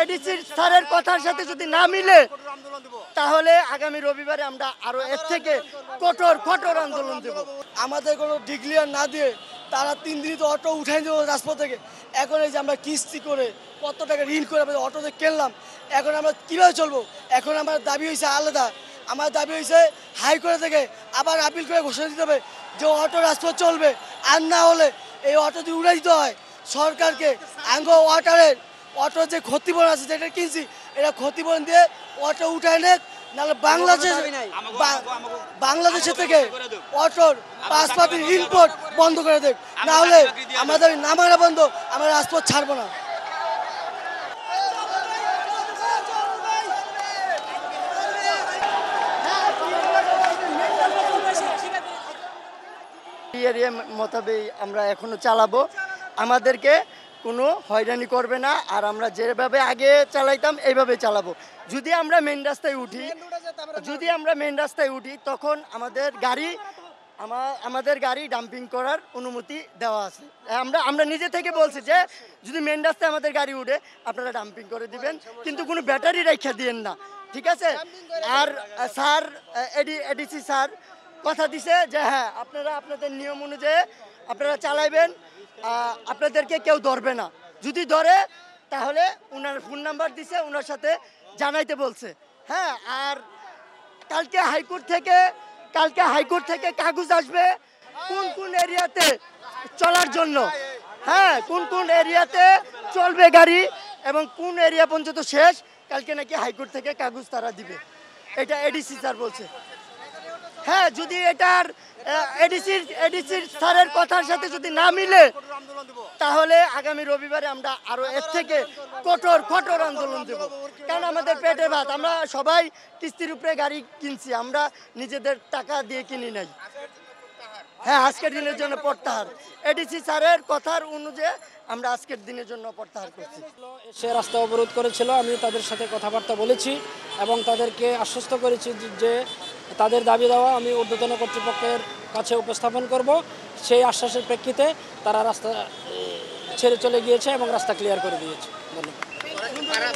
ADC স্যারের কথার সাথে যদি না মিলে তাহলে আগামী রবিবারে আমরা আরো এর থেকে কঠোর আন্দোলন দেব। আমাদের কোনো ডিক্লিয়ার না দিয়ে তারা 3 দিনই তো অটো উঠাই দেবো রাজপথ থেকে। এখন এই যে আমরা কিস্তি করে কত টাকা ঋণ করে আমরা অটোতে কিনলাম, এখন আমরা কীভাবে চলবো? এখন আমার দাবি হয়েছে আলাদা। আমার দাবি হয়েছে হাইকোর্ট থেকে আবার আপিল করে ঘোষণা দিতে হবে যে অটো রাজপথ চলবে, আর না হলে এই অটো দিয়ে উড়াই দিতে হয় সরকারকে। ওয়াটারের অটো যে ক্ষতিপূরণ আছে যেটা কিনছি, এটা ক্ষতিপূরণ দিয়ে অটো উঠায় নেক, নাহলে বাংলাদেশের থেকে অটোর পাসপোর্টের ইম্পোর্ট বন্ধ করে দেখ, না হলে আমাদের নামানো বন্ধ, আমরা রাজপথ ছাড়বো না। মোতাবেক আমরা এখনো চালাবো, আমাদেরকে কোনো হয়রানি করবে না, আর আমরা যেভাবে আগে চালাইতাম এইভাবে চালাবো। যদি আমরা মেন রাস্তায় উঠি তখন আমাদের গাড়ি ডাম্পিং করার অনুমতি দেওয়া আছে। আমরা নিজে থেকে বলছি যে যদি মেন রাস্তায় আমাদের গাড়ি উঠে আপনারা ডাম্পিং করে দিবেন, কিন্তু কোনো ব্যাটারি রেখা দিয়েন না, ঠিক আছে? আর স্যার এডিসি স্যার কথা দিছে যে হ্যাঁ আপনারা আপনাদের নিয়ম অনুযায়ী আপনারা চালাইবেন, আপনাদেরকে কেউ ধরবে না। যদি ধরে তাহলে ওনার ফোন নাম্বার দিছে, ওনার সাথে জানাইতে বলছে। হ্যাঁ, আর কালকে হাইকোর্ট থেকে কাগজ আসবে কোন এরিয়াতে চলার জন্য, হ্যাঁ কোন এরিয়াতে চলবে গাড়ি এবং কোন এরিয়া পর্যন্ত শেষ, কালকে নাকি হাইকোর্ট থেকে কাগজ তারা দিবে, এটা এডিসি স্যার বলছে। হ্যাঁ, যদি এটার এডিসি স্যারের কথার সাথে যদি না মিলে তাহলে আগামী রবিবারে আমরা আরো এর থেকে কঠোর আন্দোলন দেব। কারণ আমাদের পেটে ভাত, আমরা সবাই কিস্তির উপরে গাড়ি কিনছি, আমরা নিজেদের টাকা দিয়ে কিনি নাই। হ্যাঁ, আজকের দিনের জন্য প্রত্যাহার, এডিসি স্যারের কথার অনুযায়ী আমরা আজকের দিনের জন্য প্রত্যাহার করছি। সে রাস্তা অবরোধ করেছিল, আমি তাদের সাথে কথাবার্তা বলেছি এবং তাদেরকে আশ্বস্ত করেছি যে তাদের দাবি দেওয়া আমি ঊর্ধ্বতন কর্তৃপক্ষের কাছে উপস্থাপন করব। সেই আশ্বাসের প্রেক্ষিতে তারা রাস্তা ছেড়ে চলে গিয়েছে এবং রাস্তা ক্লিয়ার করে দিয়েছে। ধন্যবাদ।